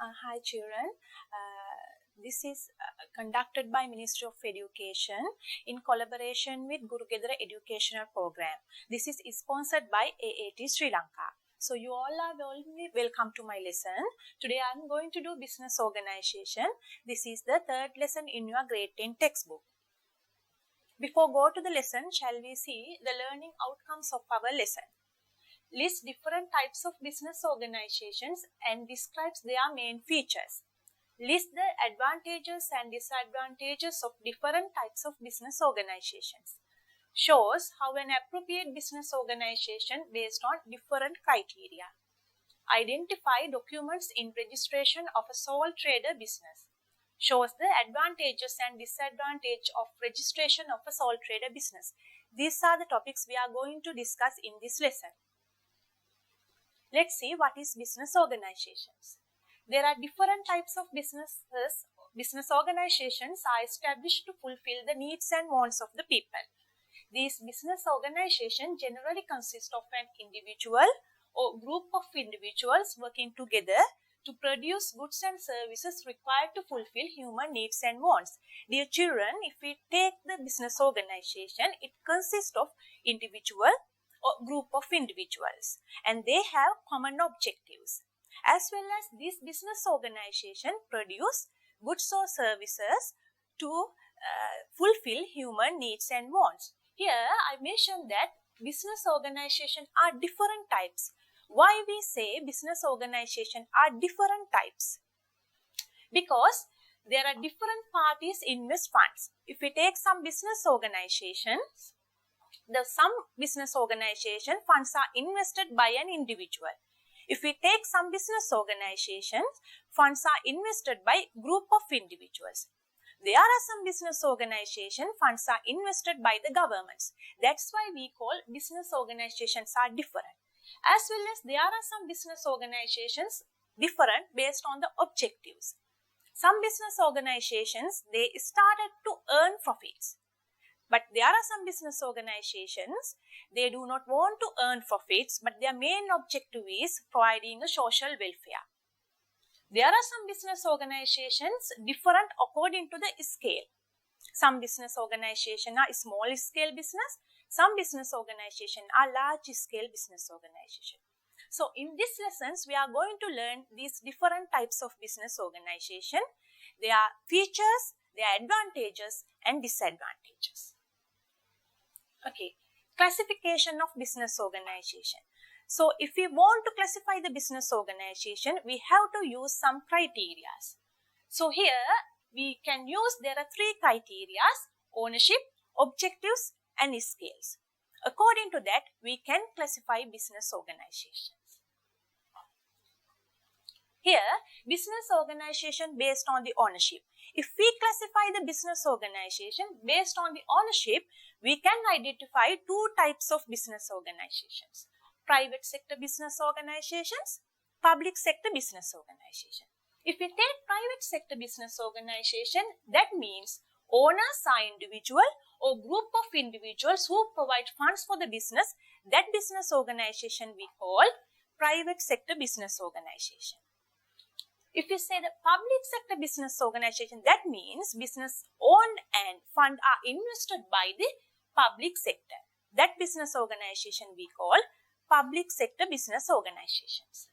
Hi children, this is conducted by Ministry of Education in collaboration with Gurugedara Educational Program. This is sponsored by AAT Sri Lanka. So you all are welcome to my lesson. Today I am going to do business organization. This is the third lesson in your grade 10 textbook. Before go to the lesson, shall we see the learning outcomes of our lesson. List different types of business organizations and describes their main features. List the advantages and disadvantages of different types of business organizations. Shows how an appropriate business organization based on different criteria. Identify documents in registration of a sole trader business. Shows the advantages and disadvantages of registration of a sole trader business. These are the topics we are going to discuss in this lesson. Let's see what is business organizations. There are different types of businesses. Business organizations are established to fulfill the needs and wants of the people. These business organizations generally consist of an individual or group of individuals working together to produce goods and services required to fulfill human needs and wants. Dear children, if we take the business organization, it consists of individual or group of individuals, and they have common objectives. As well as this business organization produce goods or services to fulfill human needs and wants. Here I mentioned that business organizations are different types. Why we say business organizations are different types? Because there are different parties invest funds. If we take some business organizations, some business organization funds are invested by an individual. If we take some business organizations, funds are invested by group of individuals. There are some business organization funds are invested by the governments. That's why we call business organizations are different. As well as there are some business organizations different based on the objectives. Some business organizations, they started to earn profits. But there are some business organizations, they do not want to earn profits, but their main objective is providing a social welfare. There are some business organizations different according to the scale. Some business organizations are small scale business, some business organizations are large scale business organizations. So in these lessons, we are going to learn these different types of business organization, their features, their advantages and disadvantages. Okay, classification of business organization. So if we want to classify the business organization, we have to use some criteria. So here we can use, there are three criteria: ownership, objectives and scales. According to that, we can classify business organizations. Here, business organization based on the ownership. If we classify the business organization based on the ownership, we can identify two types of business organizations: private sector business organizations, public sector business organization. If we take private sector business organization, that means owners are individual or group of individuals who provide funds for the business. That business organization we call private sector business organization. If we say the public sector business organization, that means business owned and fund are invested by the public sector. That business organization we call public sector business organizations.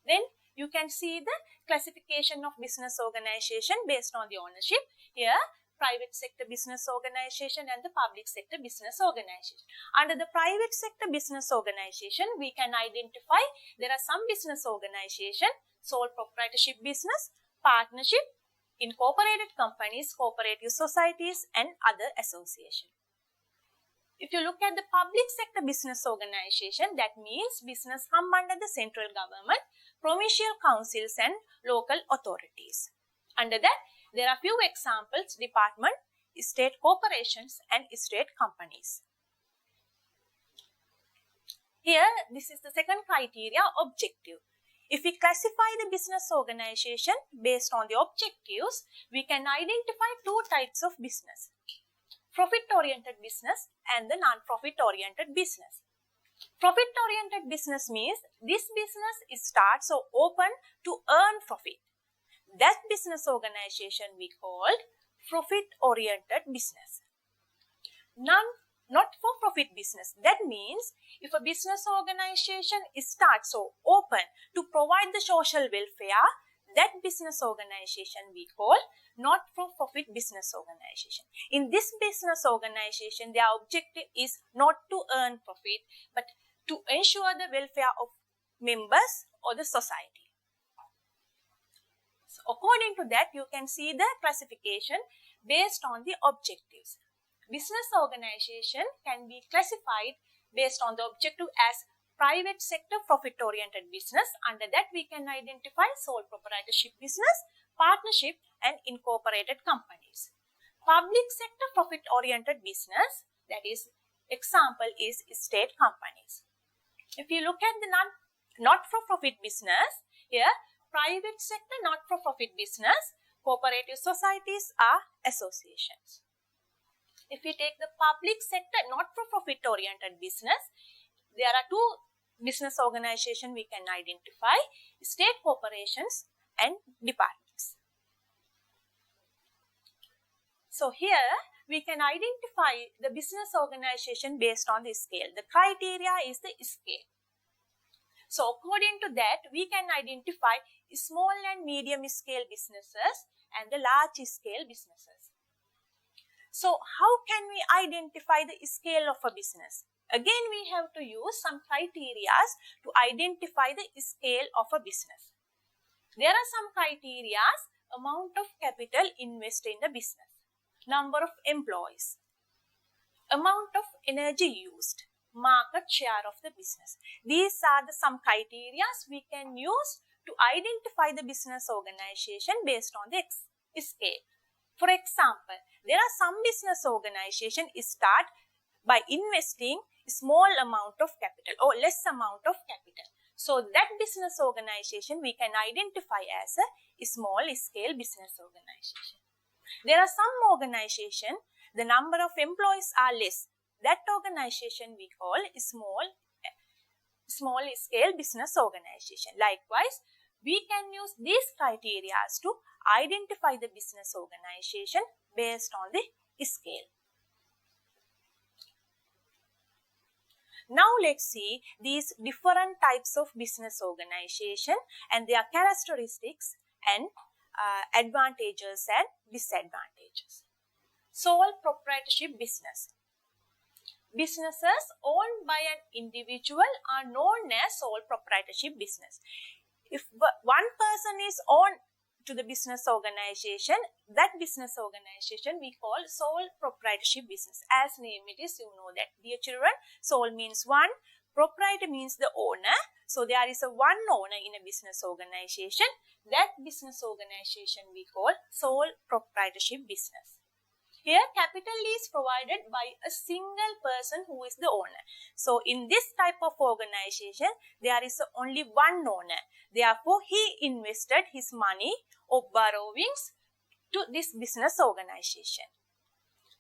Then you can see the classification of business organization based on the ownership. Here, private sector business organization and the public sector business organization. Under the private sector business organization, we can identify there are some business organization, sole proprietorship business, partnership, incorporated companies, cooperative societies and other associations. If you look at the public sector business organization, that means business come under the central government, provincial councils and local authorities. Under that, there are few examples: department, state corporations and state companies. Here, this is the second criteria, objective. If we classify the business organization based on the objectives, we can identify two types of business: profit-oriented business and the non-profit-oriented business. Profit-oriented business means this business starts or open to earn profit. That business organization we called profit-oriented business. Not-for-profit business. That means if a business organization starts or open to provide the social welfare, that business organization we call not-for-profit business organization. In this business organization, their objective is not to earn profit, but to ensure the welfare of members or the society. So according to that, you can see the classification based on the objectives. Business organization can be classified based on the objective as private sector profit-oriented business. Under that, we can identify sole proprietorship business, partnership, and incorporated companies. Public sector profit-oriented business, that is, example is state companies. If you look at the not-for-profit business, here, private sector not-for-profit business, cooperative societies are associations. If we take the public sector not-for-profit oriented business, there are two business organizations we can identify, state corporations and departments. So here we can identify the business organization based on the scale. The criteria is the scale. So according to that, we can identify small and medium scale businesses and the large scale businesses. So how can we identify the scale of a business? Again, we have to use some criteria to identify the scale of a business. There are some criteria: amount of capital invested in the business, number of employees, amount of energy used, market share of the business. These are some criteria we can use to identify the business organization based on the scale. For example, there are some business organizations start by investing small amount of capital or less amount of capital. So that business organization we can identify as a small scale business organization. There are some organizations, the number of employees are less. That organization we call small scale business organization. Likewise, we can use these criteria to identify the business organization based on the scale. Now let's see these different types of business organization and their characteristics and advantages and disadvantages. Sole proprietorship business. Businesses owned by an individual are known as sole proprietorship business. If one person is owned to the business organization, that business organization we call sole proprietorship business. As name it is, you know that, dear children, sole means one, proprietor means the owner. So there is a one owner in a business organization. That business organization we call sole proprietorship business. Here, capital is provided by a single person who is the owner. So, in this type of organization, there is only one owner. Therefore, he invested his money or borrowings to this business organization.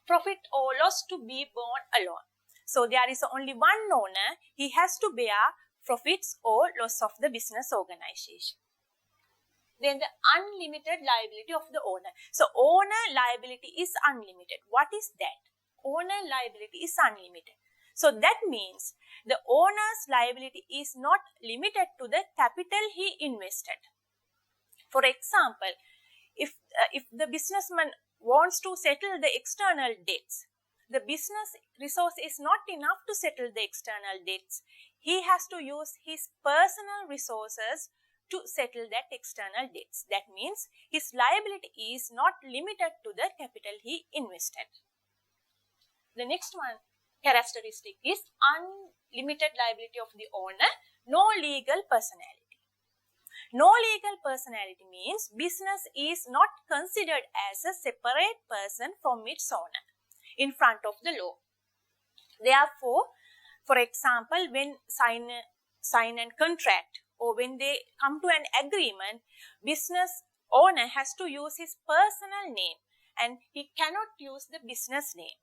Profit or loss to be borne alone. So, there is only one owner. He has to bear profits or loss of the business organization. Then the unlimited liability of the owner. So, owner liability is unlimited. What is that? Owner liability is unlimited. So, that means the owner's liability is not limited to the capital he invested. For example, if the businessman wants to settle the external debts, the business resource is not enough to settle the external debts. He has to use his personal resources to settle that external debts. That means his liability is not limited to the capital he invested. The next one characteristic is unlimited liability of the owner, no legal personality. No legal personality means business is not considered as a separate person from its owner in front of the law. Therefore, for example, when sign a contract, or when they come to an agreement, business owner has to use his personal name and he cannot use the business name.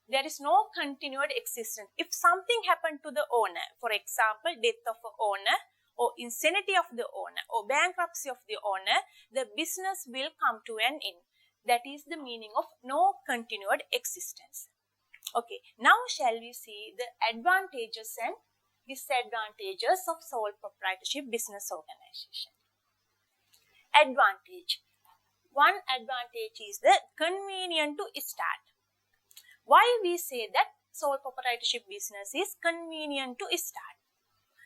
there is no continued existence. If something happened to the owner, for example, death of an owner, or insanity of the owner, or bankruptcy of the owner, the business will come to an end. That is the meaning of no continued existence. Okay, now shall we see the advantages and disadvantages of sole proprietorship business organization. Advantage. One advantage is the convenient to start. Why we say that sole proprietorship business is convenient to start?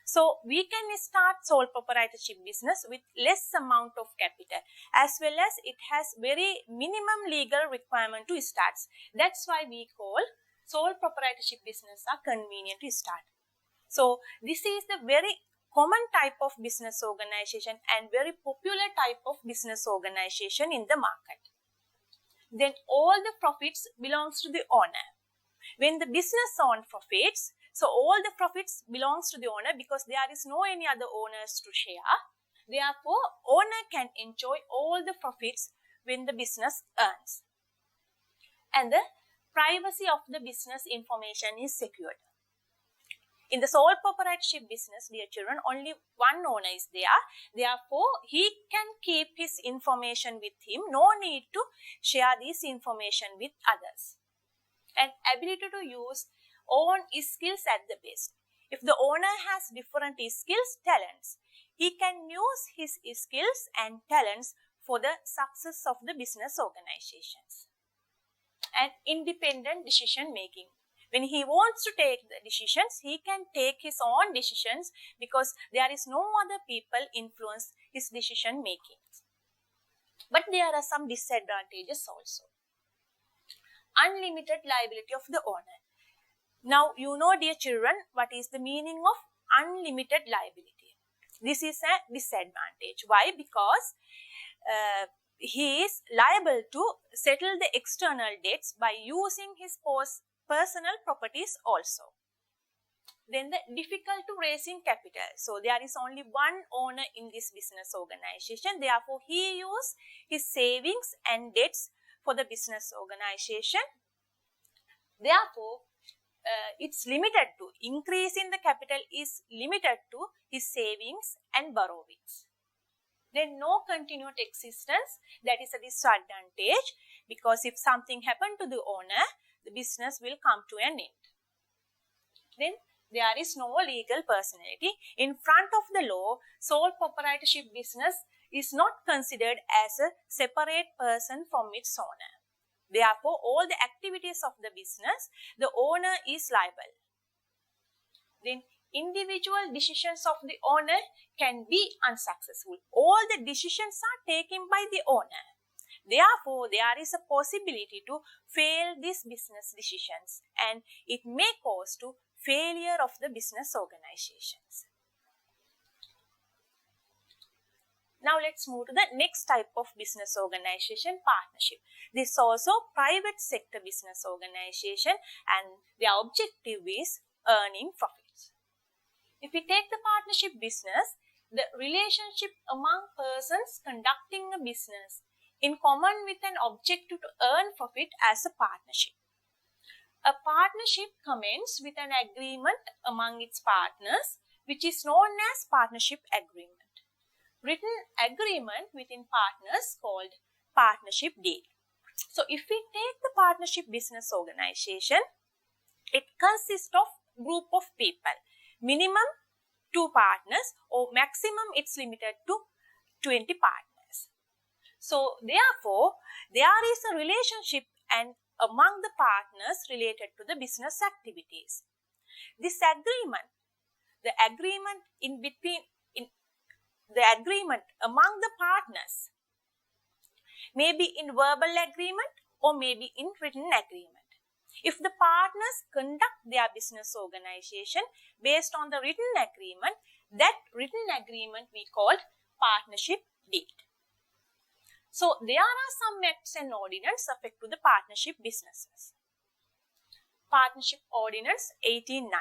So we can start sole proprietorship business with less amount of capital, as well as it has very minimum legal requirement to start. That's why we call sole proprietorship business are convenient to start. So this is the very common type of business organization and very popular type of business organization in the market. Then all the profits belongs to the owner. When the business owns profits, so all the profits belongs to the owner because there is no any other owners to share. Therefore, owner can enjoy all the profits when the business earns. And the privacy of the business information is secured. In the sole proprietorship business, dear children, only one owner is there. Therefore, he can keep his information with him. No need to share this information with others. And ability to use own skills at the best. If the owner has different skills, talents, he can use his skills and talents for the success of the business organizations. And independent decision making. When he wants to take the decisions, he can take his own decisions because there is no other people influence his decision making. But there are some disadvantages also. Unlimited liability of the owner. Now, you know, dear children, what is the meaning of unlimited liability? This is a disadvantage. Why? Because he is liable to settle the external debts by using his personal properties also. Then the difficult to raising capital. So there is only one owner in this business organization. Therefore, he uses his savings and debts for the business organization. Therefore, it's limited to, increase in the capital is limited to his savings and borrowings. Then no continued existence, that is a disadvantage because if something happened to the owner, the business will come to an end. Then there is no legal personality. In front of the law, sole proprietorship business is not considered as a separate person from its owner. Therefore, all the activities of the business, the owner is liable. Then individual decisions of the owner can be unsuccessful. All the decisions are taken by the owner. Therefore, there is a possibility to fail these business decisions and it may cause to failure of the business organizations. Now, let's move to the next type of business organization, partnership. This is also private sector business organization and their objective is earning profits. If we take the partnership business, the relationship among persons conducting a business in common with an objective to earn profit as a partnership. A partnership commences with an agreement among its partners, which is known as partnership agreement. Written agreement within partners called partnership deed. So, if we take the partnership business organization, it consists of group of people, minimum 2 partners or maximum it's limited to 20 partners. So, therefore, there is a relationship and among the partners related to the business activities. This agreement, the agreement among the partners may be in verbal agreement or may be in written agreement. If the partners conduct their business organization based on the written agreement, that written agreement we call partnership deed. So, there are some acts and ordinances affect to the partnership businesses. Partnership Ordinance 1890.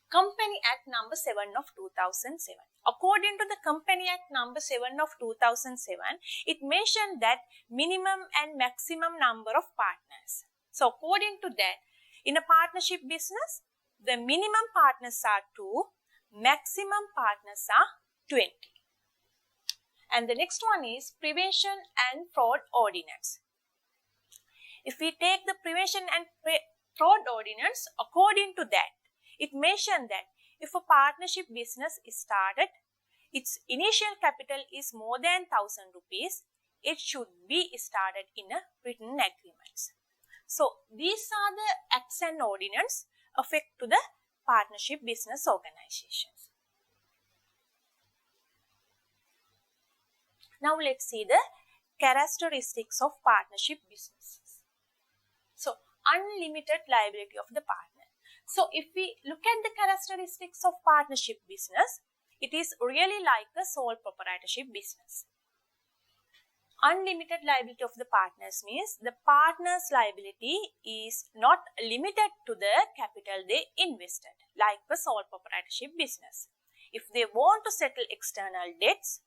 Company Act number 7 of 2007. According to the Company Act number 7 of 2007, it mentioned that minimum and maximum number of partners. So according to that, in a partnership business, the minimum partners are 2, maximum partners are 20. And the next one is Prevention and Fraud Ordinance. If we take the Prevention and Fraud Ordinance, according to that, it mentions that if a partnership business is started, its initial capital is more than 1,000 rupees, it should be started in a written agreement. So these are the acts and ordinance affect to the partnership business organizations. Now let's see the characteristics of partnership businesses. So unlimited liability of the partner. So if we look at the characteristics of partnership business, it is really like a sole proprietorship business. Unlimited liability of the partners means the partner's liability is not limited to the capital they invested, like a sole proprietorship business. If they want to settle external debts,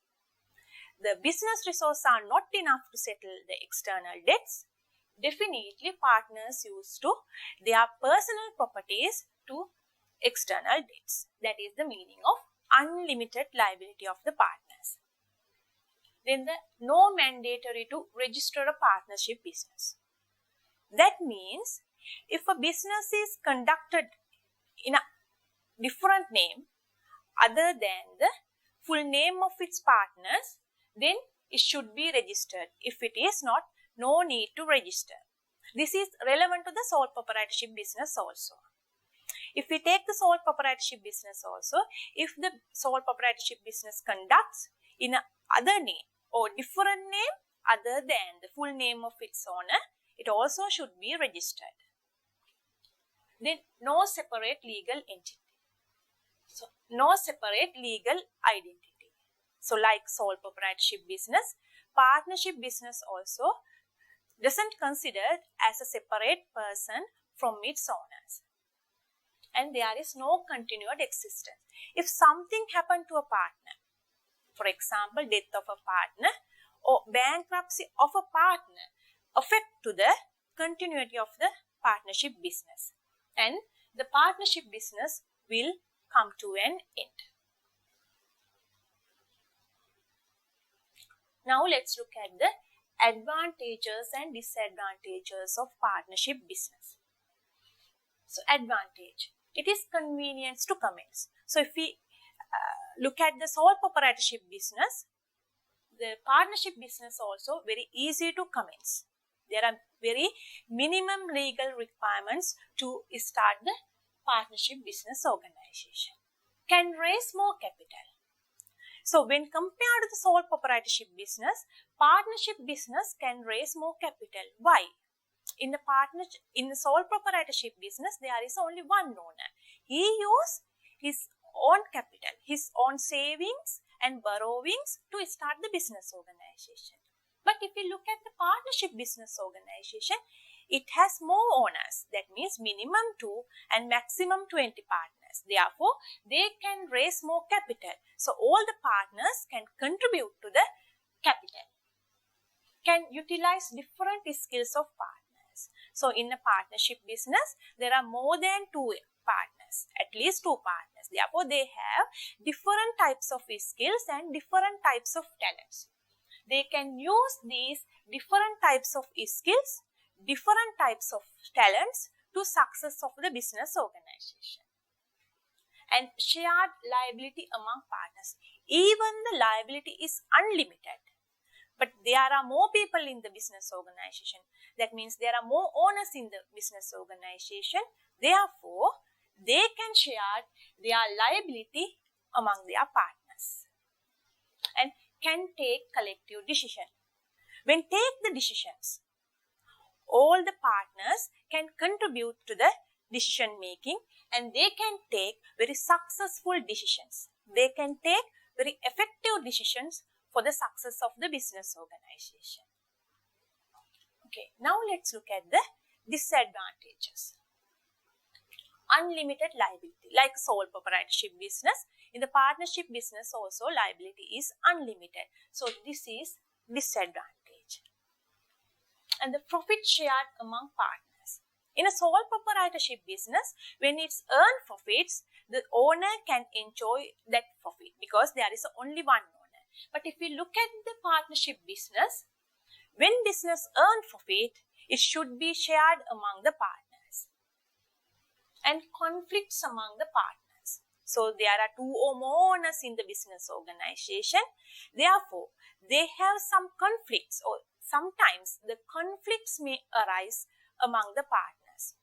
the business resources are not enough to settle the external debts, definitely partners use to their personal properties to external debts. That is the meaning of unlimited liability of the partners. Then the no mandatory to register a partnership business. That means if a business is conducted in a different name other than the full name of its partners, then it should be registered. If it is not, no need to register. This is relevant to the sole proprietorship business also. If we take the sole proprietorship business also, if the sole proprietorship business conducts in a other name or different name other than the full name of its owner, it also should be registered. Then no separate legal entity. So no separate legal identity. So like sole proprietorship business, partnership business also doesn't consider as a separate person from its owners. And there is no continued existence. If something happened to a partner, for example, death of a partner or bankruptcy of a partner, affect to the continuity of the partnership business. And the partnership business will come to an end. Now let's look at the advantages and disadvantages of partnership business. So advantage, it is convenience to commence. So if we look at the sole proprietorship business, the partnership business also very easy to commence. There are very minimum legal requirements to start the partnership business organization. Can raise more capital. So when compared to the sole proprietorship business, partnership business can raise more capital. Why? In the sole proprietorship business, there is only one owner. He uses his own capital, his own savings and borrowings to start the business organization. But if we look at the partnership business organization, it has more owners. That means minimum 2 and maximum 20 partners. Therefore, they can raise more capital. So all the partners can contribute to the capital, can utilize different skills of partners. So in a partnership business, there are more than 2 partners, at least 2 partners. Therefore, they have different types of skills and different types of talents. They can use these different types of skills, different types of talents to success of the business organization. And shared liability among partners. Even the liability is unlimited, but there are more people in the business organization. That means there are more owners in the business organization. Therefore, they can share their liability among their partners and can take collective decision. When take the decisions, all the partners can contribute to the decision making and they can take very successful decisions. They can take very effective decisions for the success of the business organization. Okay, now let's look at the disadvantages. Unlimited liability, like sole proprietorship business. In the partnership business also, liability is unlimited. So this is disadvantage. And the profit shared among partners. In a sole proprietorship business, when it's earned profits, the owner can enjoy that profit because there is only one owner. But if we look at the partnership business, when business earns profit, it should be shared among the partners and conflicts among the partners. So there are two or more owners in the business organization. Therefore, they have some conflicts, or sometimes the conflicts may arise among the partners.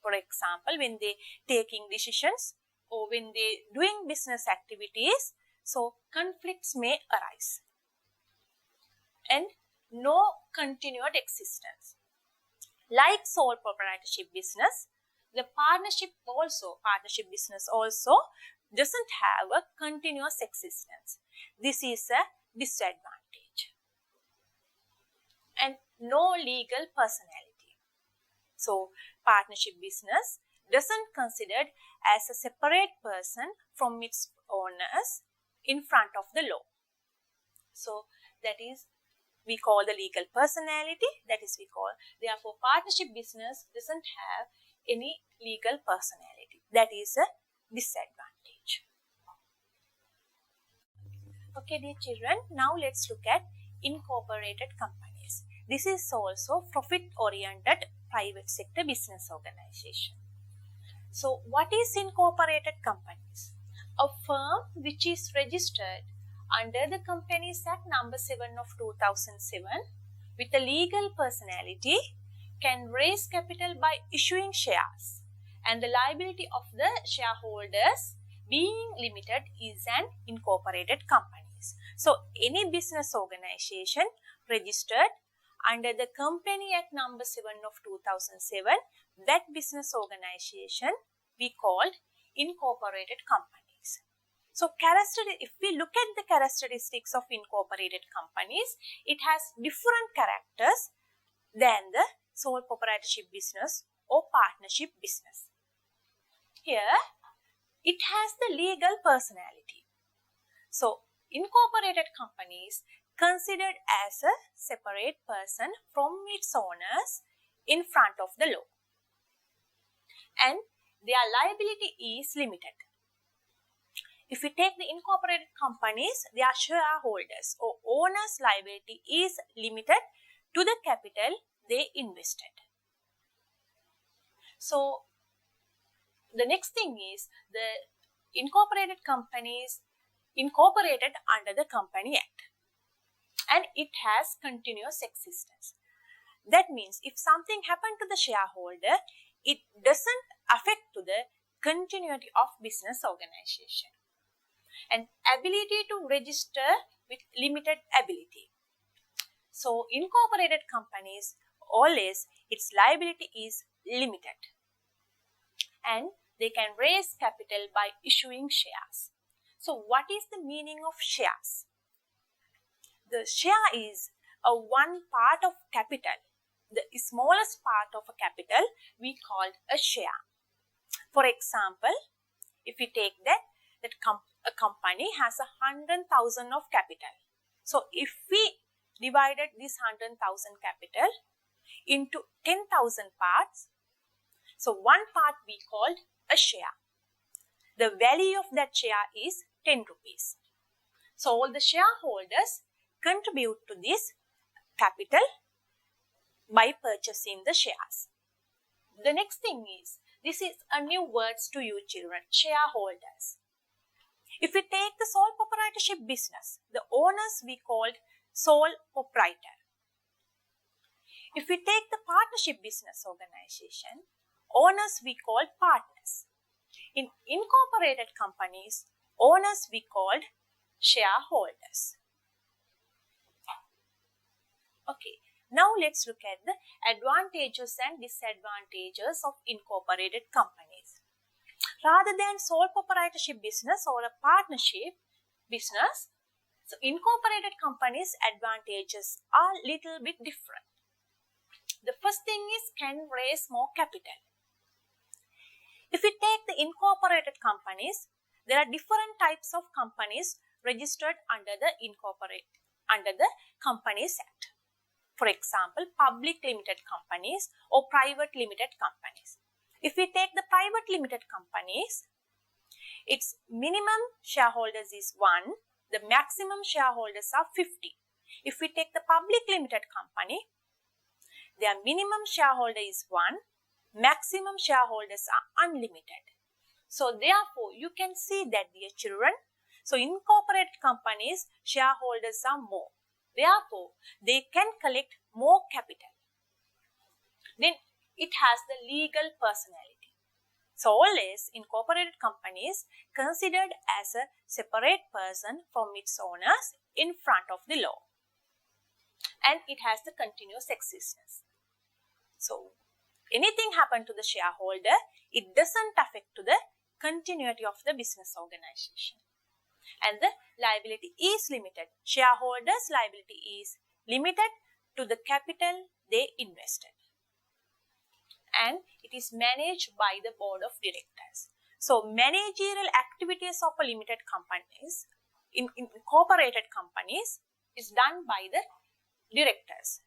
For example, when they taking decisions or when they doing business activities, so conflicts may arise. And no continued existence. Like sole proprietorship business, the partnership business also doesn't have a continuous existence. This is a disadvantage. And no legal personality. So, partnership business doesn't considered as a separate person from its owners in front of the law. So, that is we call the legal personality, therefore partnership business doesn't have any legal personality. That is a disadvantage. Okay, dear children, now let's look at incorporated companies. This is also profit-oriented private sector business organization. So, what is incorporated companies? A firm which is registered under the Companies Act number 7 of 2007 with a legal personality can raise capital by issuing shares, and the liability of the shareholders being limited is an incorporated company. So, any business organization registered under the Company Act number 7 of 2007, that business organization we called incorporated companies. So, if we look at the characteristics of incorporated companies, it has different characters than the sole proprietorship business or partnership business. Here, it has the legal personality. So, incorporated companies considered as a separate person from its owners in front of the law, and their liability is limited. If we take the incorporated companies, their shareholders or owners' liability is limited to the capital they invested. So, the next thing is the incorporated companies incorporated under the Company Act, and it has continuous existence. That means if something happened to the shareholder, it doesn't affect to the continuity of business organization. And ability to register with limited ability. So, incorporated companies, always its liability is limited, and they can raise capital by issuing shares. So, what is the meaning of shares? The share is a one part of capital. The smallest part of a capital we called a share. For example, if we take that a company has 100,000 of capital. So, if we divided this 100,000 capital into 10,000 parts, so one part we called a share. The value of that share is 10 rupees. So, all the shareholders contribute to this capital by purchasing the shares. The next thing is, this is a new word to you children, shareholders. If we take the sole proprietorship business, the owners we called sole proprietor. If we take the partnership business organization, owners we called partners. In incorporated companies, owners we called shareholders. Okay, now let's look at the advantages and disadvantages of incorporated companies. Rather than sole proprietorship business or a partnership business, so incorporated companies' advantages are a little bit different. The first thing is can raise more capital. If we take the incorporated companies, there are different types of companies registered under the Companies Act. For example, public limited companies or private limited companies. If we take the private limited companies, its minimum shareholders is 1, the maximum shareholders are 50. If we take the public limited company, their minimum shareholder is 1, maximum shareholders are unlimited. So therefore, you can see that, dear children, so incorporated companies, shareholders are more. Therefore, they can collect more capital. Then it has the legal personality. So always incorporated companies considered as a separate person from its owners in front of the law. And it has the continuous existence. So anything happen to the shareholder, it doesn't affect to the continuity of the business organization. And the liability is limited. Shareholders' liability is limited to the capital they invested. And it is managed by the board of directors. So managerial activities of a limited companies, in incorporated companies, is done by the directors.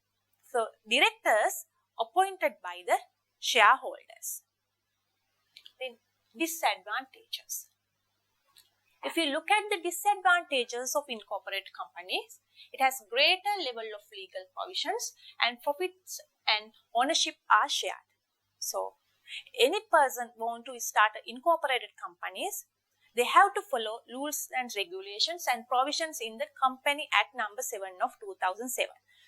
So directors appointed by the shareholders. Then disadvantages. If you look at the disadvantages of incorporated companies, it has greater level of legal provisions and profits and ownership are shared. So any person want to start incorporated companies, they have to follow rules and regulations and provisions in the Company Act number 7 of 2007.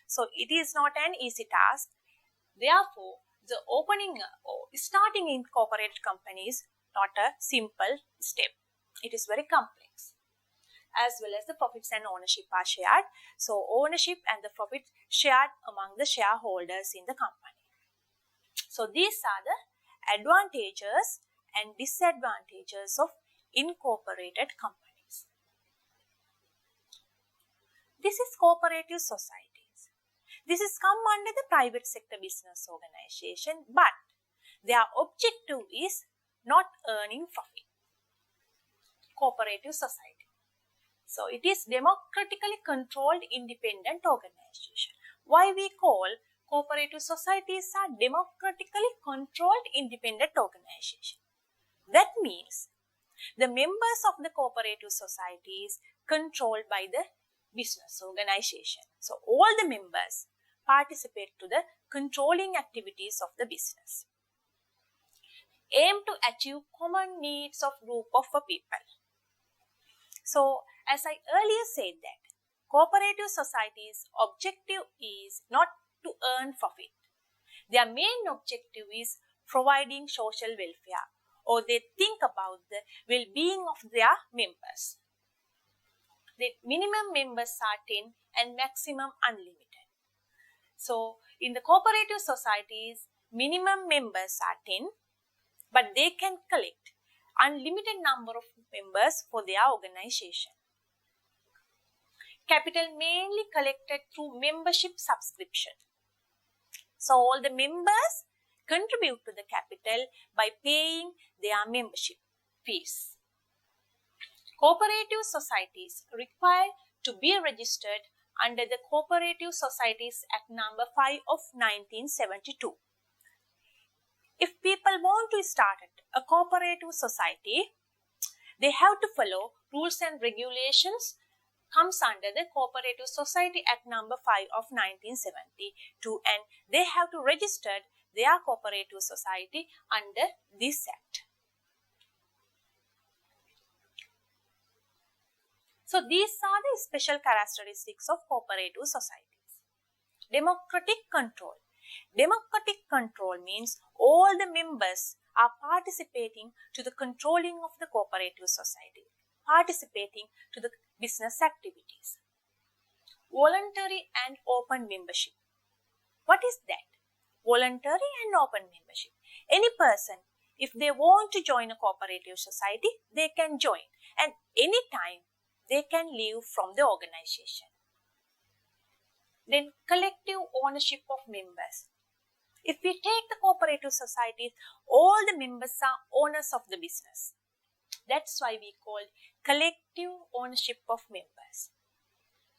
So it is not an easy task. Therefore, the opening or starting incorporated company is not a simple step. It is very complex. As well as the profits and ownership are shared. So ownership and the profit shared among the shareholders in the company. So these are the advantages and disadvantages of incorporated companies. This is cooperative societies. This is come under the private sector business organization, but their objective is not earning profit. Cooperative society. So it is democratically controlled independent organization. Why we call cooperative societies are democratically controlled independent organization? That means the members of the cooperative society is controlled by the business organization. So all the members participate to the controlling activities of the business. Aim to achieve common needs of group of people. So as I earlier said that cooperative societies' objective is not to earn profit. Their main objective is providing social welfare, or they think about the well-being of their members. The minimum members are 10 and maximum unlimited. So in the cooperative societies, minimum members are 10, but they can collect unlimited number of members for their organization. Capital mainly collected through membership subscription. So all the members contribute to the capital by paying their membership fees. Cooperative societies require to be registered under the Cooperative Societies Act number 5 of 1972. If people want to start a cooperative society, they have to follow rules and regulations comes under the Cooperative Society Act number 5 of 1972, and they have to register their cooperative society under this act. So these are the special characteristics of cooperative societies. Democratic control. Democratic control means all the members are participating to the controlling of the cooperative society, participating to the business activities. Voluntary and open membership. What is that? Voluntary and open membership. Any person, if they want to join a cooperative society, they can join, and anytime they can leave from the organization. Then collective ownership of members. If we take the cooperative societies, all the members are owners of the business. That's why we call collective ownership of members.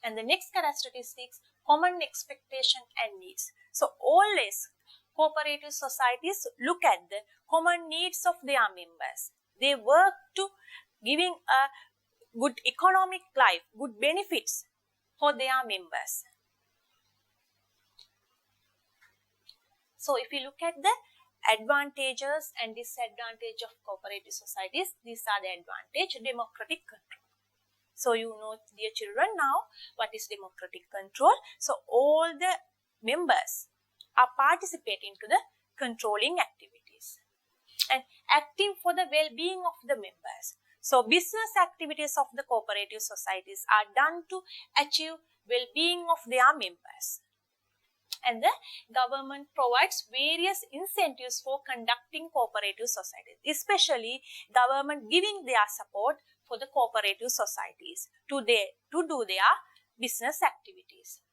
And the next characteristics, common expectation and needs. So always cooperative societies look at the common needs of their members. They work to giving a good economic life, good benefits for their members. So if you look at the advantages and disadvantages of cooperative societies, these are the advantage: democratic control. So you know, dear children, now what is democratic control? So all the members are participating to the controlling activities and acting for the well-being of the members. So business activities of the cooperative societies are done to achieve well-being of their members. And the government provides various incentives for conducting cooperative societies, especially government giving their support for the cooperative societies to do their business activities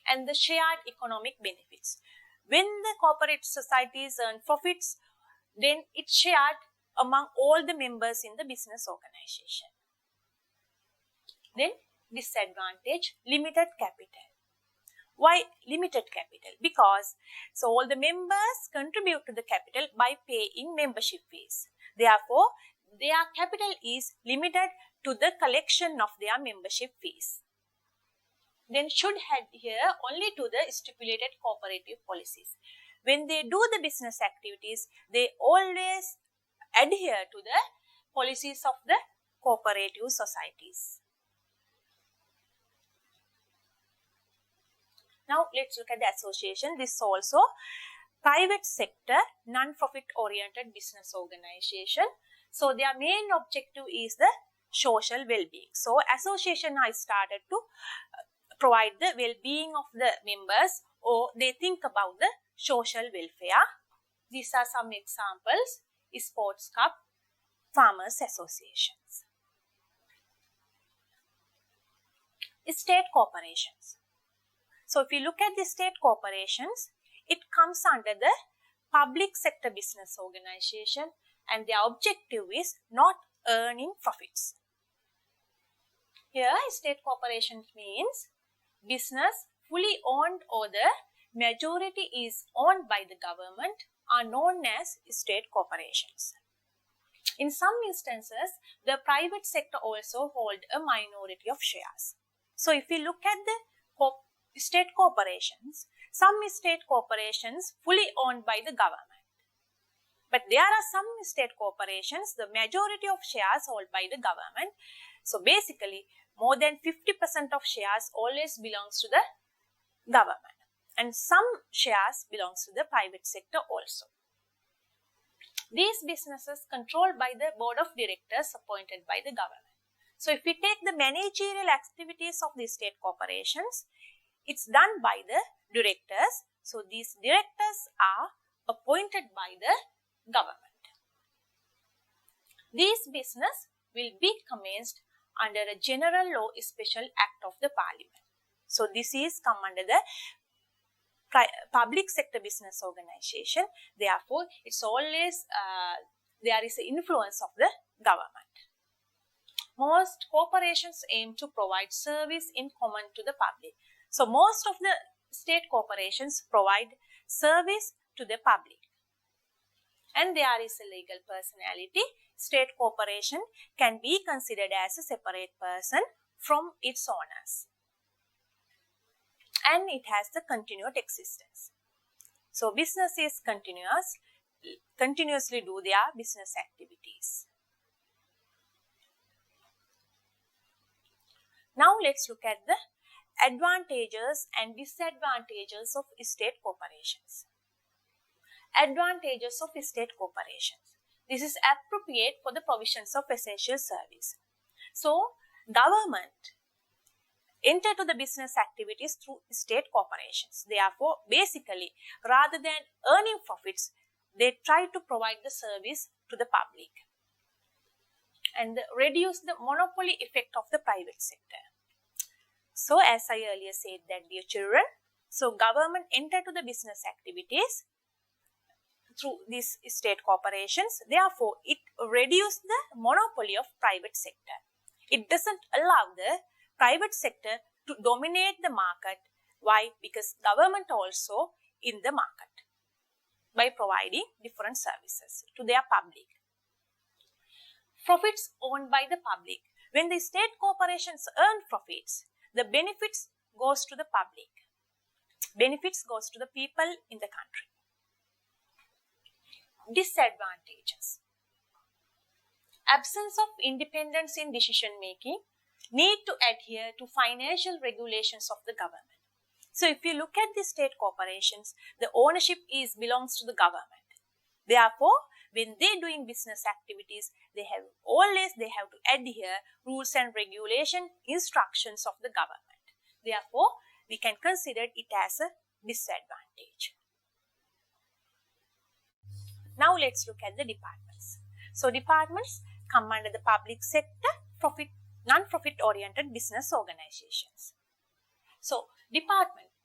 and the shared economic benefits. When the cooperative societies earn profits, then it's shared among all the members in the business organization. Then disadvantage, limited capital. Why limited capital? Because so all the members contribute to the capital by paying membership fees. Therefore, their capital is limited to the collection of their membership fees. Then should adhere only to the stipulated cooperative policies. When they do the business activities, they always adhere to the policies of the cooperative societies. Now let's look at the association. This is also private sector, non-profit oriented business organization. So their main objective is the social well-being. So association are started to provide the well-being of the members, or they think about the social welfare. These are some examples: sports club, farmers associations. State corporations. So if you look at the state corporations, it comes under the public sector business organization, and their objective is not earning profits. Here, state corporations means business fully owned or the majority is owned by the government are known as state corporations. In some instances, the private sector also hold a minority of shares. So if we look at the state corporations, some state corporations fully owned by the government. But there are some state corporations, the majority of shares held by the government. So basically, more than 50% of shares always belongs to the government. And some shares belongs to the private sector also. These businesses controlled by the board of directors appointed by the government. So if we take the managerial activities of the state corporations, it's done by the directors. So these directors are appointed by the government. These business will be commenced under a general law special act of the parliament. So this is come under the public sector business organization. Therefore, it's always there is an influence of the government. Most corporations aim to provide service in common to the public. So most of the state corporations provide service to the public. And there is a legal personality. State corporation can be considered as a separate person from its owners. And it has the continued existence. So business is continuously do their business activities. Now let's look at the advantages and disadvantages of state corporations. Advantages of state corporations. This is appropriate for the provisions of essential service. So, government enter to the business activities through state corporations. Therefore, basically, rather than earning profits, they try to provide the service to the public and reduce the monopoly effect of the private sector. So, as I earlier said that, dear children, so government enter to the business activities through these state corporations. Therefore, it reduces the monopoly of private sector. It doesn't allow the private sector to dominate the market Why? Because government also in the market by providing different services to their public. Profits owned by the public. When the state corporations earn profits, the benefits goes to the public. Benefits goes to the people in the country. Disadvantages. Absence of independence in decision making, need to adhere to financial regulations of the government. So if you look at the state corporations, the ownership belongs to the government. Therefore, when they're doing business activities, they have to adhere rules and regulation instructions of the government. Therefore, we can consider it as a disadvantage. Now let's look at the departments. So departments come under the public sector, non-profit oriented business organizations. So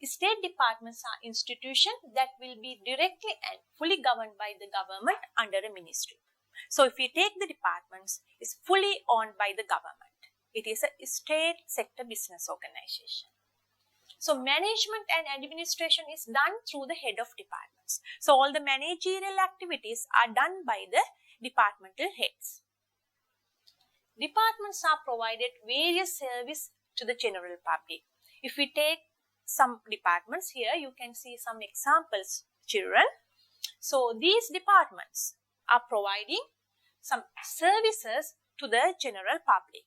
state departments are institutions that will be directly and fully governed by the government under a ministry. So if you take the departments, it's fully owned by the government. It is a state sector business organization. So management and administration is done through the head of departments. So all the managerial activities are done by the departmental heads. Departments are provided various services to the general public. If we take some departments here, you can see some examples, children. So these departments are providing some services to the general public,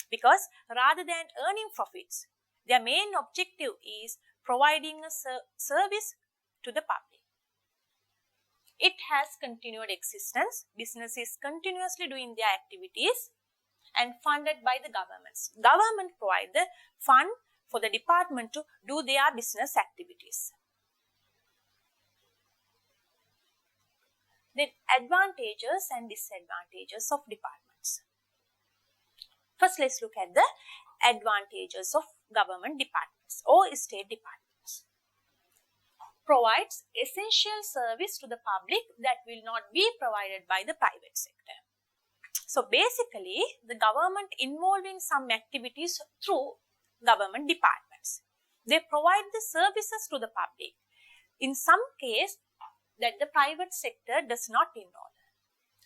because rather than earning profits, their main objective is providing a service to the public. It has continued existence. Business is continuously doing their activities and funded by the governments. Government provide the fund for the department to do their business activities. Then advantages and disadvantages of departments. First, let's look at the advantages of government departments or state departments. Provides essential service to the public that will not be provided by the private sector. So basically, the government involved in some activities through government departments. They provide the services to the public. In some case, that the private sector does not involve.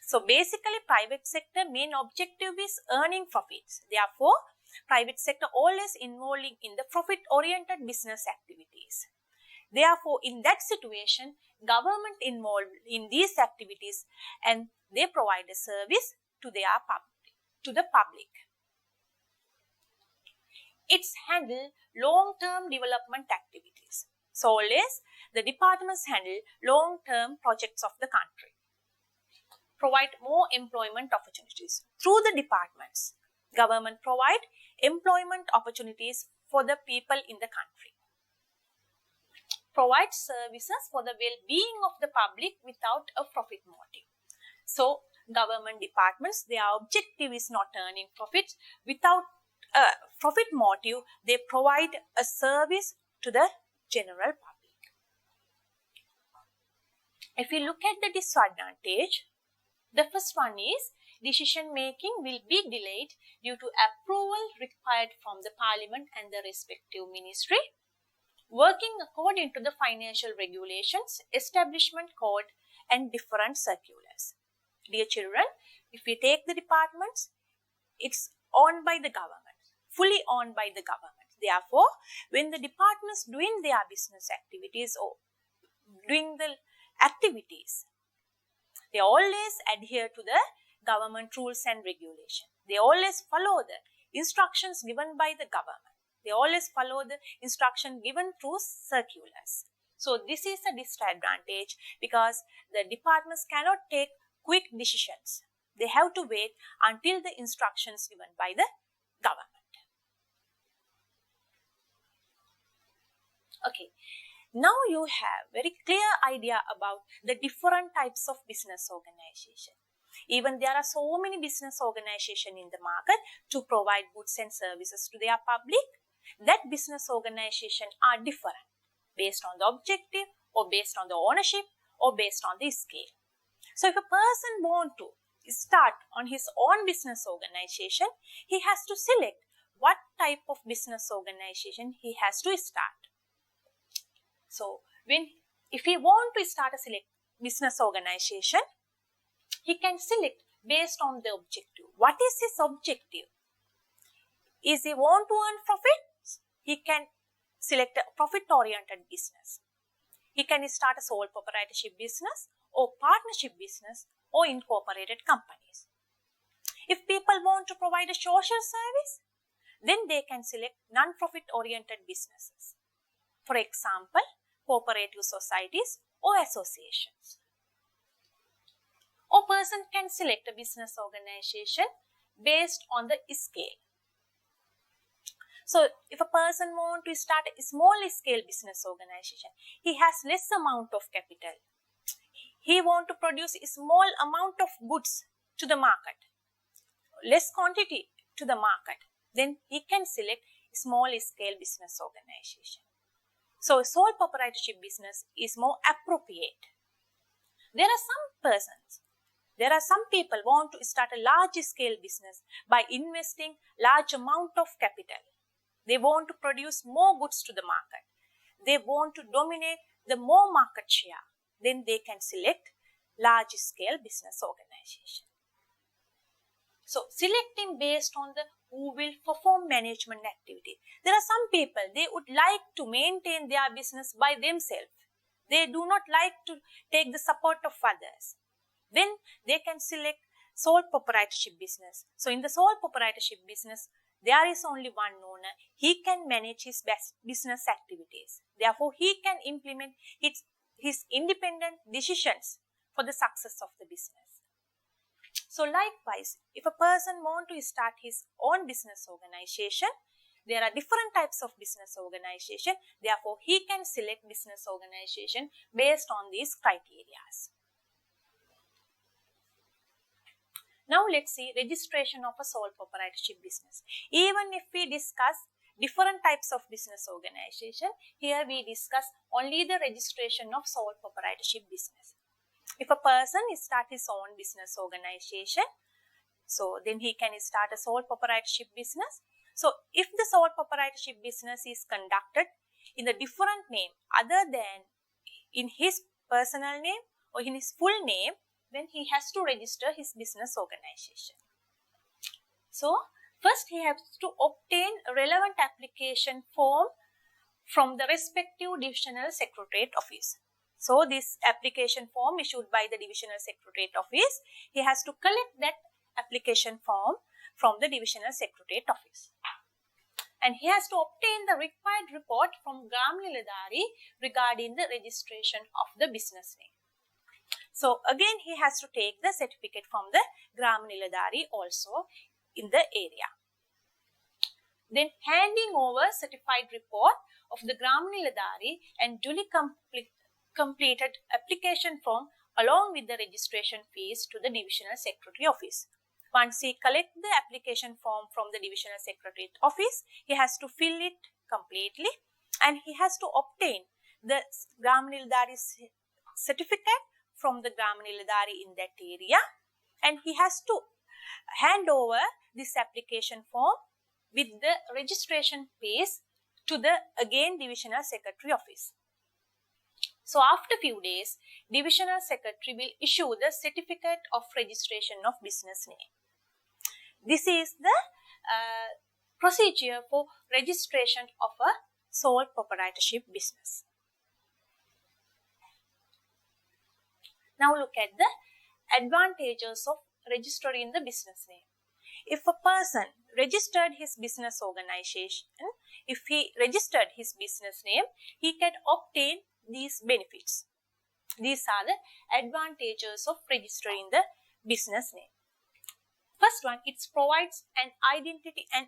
So basically, private sector main objective is earning profits. Therefore, private sector always involving in the profit-oriented business activities. Therefore, in that situation, government involved in these activities and they provide a service to the public. It's handle long-term development activities. So always the departments handle long-term projects of the country. Provide more employment opportunities. Through the departments, government provide employment opportunities for the people in the country. Provide services for the well-being of the public without a profit motive. So government departments, their objective is not earning profits. Without a profit motive, they provide a service to the general public. If we look at the disadvantage, the first one is decision making will be delayed due to approval required from the parliament and the respective ministry, working according to the financial regulations, establishment code and different circulars. Dear children, if we take the departments, it's owned by the government, fully owned by the government. Therefore, when the departments doing their business activities or doing the activities, they always adhere to the government rules and regulations. They always follow the instructions given by the government. They always follow the instruction given through circulars. So this is a disadvantage because the departments cannot take quick decisions. They have to wait until the instructions given by the government. Okay. Now you have very clear idea about the different types of business organization. Even there are so many business organizations in the market to provide goods and services to their public. That business organization are different based on the objective or based on the ownership or based on the scale. So if a person want to start on his own business organization, he has to select what type of business organization he has to start. So if he want to start a select business organization, he can select based on the objective. What is his objective? Is he want to earn profit? He can select a profit-oriented business. He can start a sole proprietorship business or partnership business or incorporated companies. If people want to provide a social service, then they can select non-profit oriented businesses. For example, cooperative societies or associations. Or person can select a business organization based on the scale. So, if a person wants to start a small scale business organization, he has less amount of capital. He wants to produce a small amount of goods to the market, less quantity to the market. Then he can select a small scale business organization. So, sole proprietorship business is more appropriate. There are some people want to start a large scale business by investing large amount of capital. They want to produce more goods to the market. They want to dominate the more market share. Then they can select large scale business organization. So, selecting based on the who will perform management activity. There are some people, they would like to maintain their business by themselves. They do not like to take the support of others. Then they can select sole proprietorship business. So, in the sole proprietorship business, there is only one owner. He can manage his business activities. Therefore, he can implement his independent decisions for the success of the business. So, likewise, if a person wants to start his own business organization, there are different types of business organization. Therefore, he can select business organization based on these criteria. Now, let's see registration of a sole proprietorship business. Even if we discuss different types of business organization, here we discuss only the registration of sole proprietorship business. If a person start his own business organization, so then he can start a sole proprietorship business. So, if the sole proprietorship business is conducted in a different name other than in his personal name or in his full name, then he has to register his business organization. So, first he has to obtain a relevant application form from the respective divisional secretariat office. So, this application form issued by the divisional secretariat office, he has to collect that application form from the divisional secretariat office. And he has to obtain the required report from Gram Niladhari regarding the registration of the business name. So, again he has to take the certificate from the Gram Niladhari also in the area. Then handing over certified report of the Gram Niladhari and duly completed application form along with the registration fees to the divisional secretary office. Once he collects the application form from the divisional secretariat office, he has to fill it completely and he has to obtain the Gram Niladhari certificate from the Gram Niladhari in that area, and he has to hand over this application form with the registration fees to the again divisional secretary office. So, after few days, divisional secretary will issue the certificate of registration of business name. This is the procedure for registration of a sole proprietorship business. Now, look at the advantages of registering the business name. If a person registered his business organization, if he registered his business name, he can obtain these benefits. These are the advantages of registering the business name. First one, it provides an identity and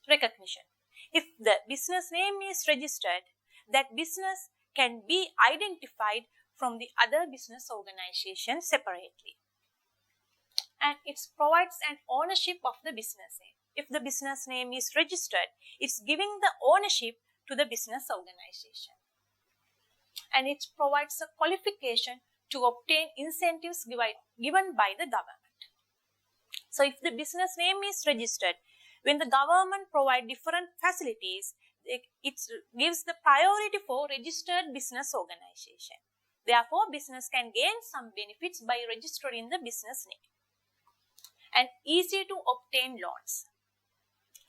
recognition. If the business name is registered, that business can be identified from the other business organization separately. And it provides an ownership of the business name. If the business name is registered, it's giving the ownership to the business organization. And it provides a qualification to obtain incentives given by the government. So, if the business name is registered, when the government provide different facilities, it gives the priority for registered business organization. Therefore, business can gain some benefits by registering the business name. And easy to obtain loans.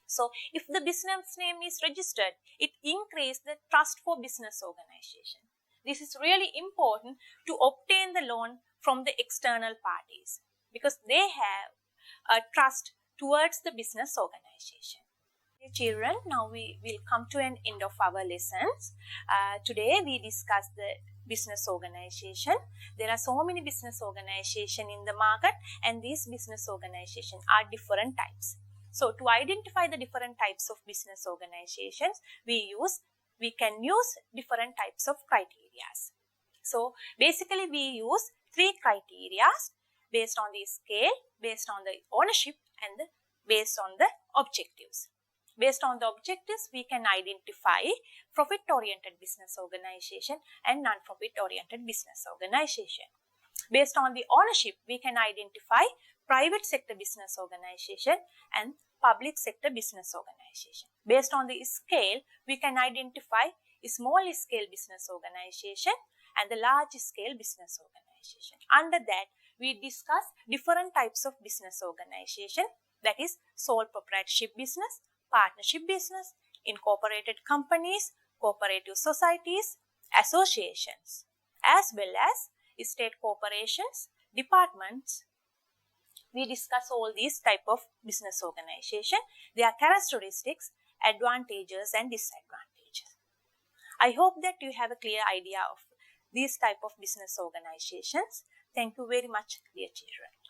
So, if the business name is registered, it increases the trust for business organization. This is really important to obtain the loan from the external parties because they have a trust towards the business organization. Children, now we will come to an end of our lessons. Today we discuss the business organization. There are so many business organizations in the market, and these business organizations are different types. So to identify the different types of business organizations, we can use different types of criteria. So basically we use 3 criteria based on the scale, based on the ownership, and based on the objectives. Based on the objectives, we can identify profit-oriented business organization and non-profit-oriented business organization. Based on the ownership, we can identify private sector business organization and public sector business organization. Based on the scale, we can identify a small-scale business organization and the large-scale business organization. Under that, we discuss different types of business organization, that is sole proprietorship business, partnership business, incorporated companies, cooperative societies, associations, as well as state corporations, departments. We discuss all these type of business organization, their characteristics, advantages and disadvantages. I hope that you have a clear idea of these type of business organizations. Thank you very much, dear children.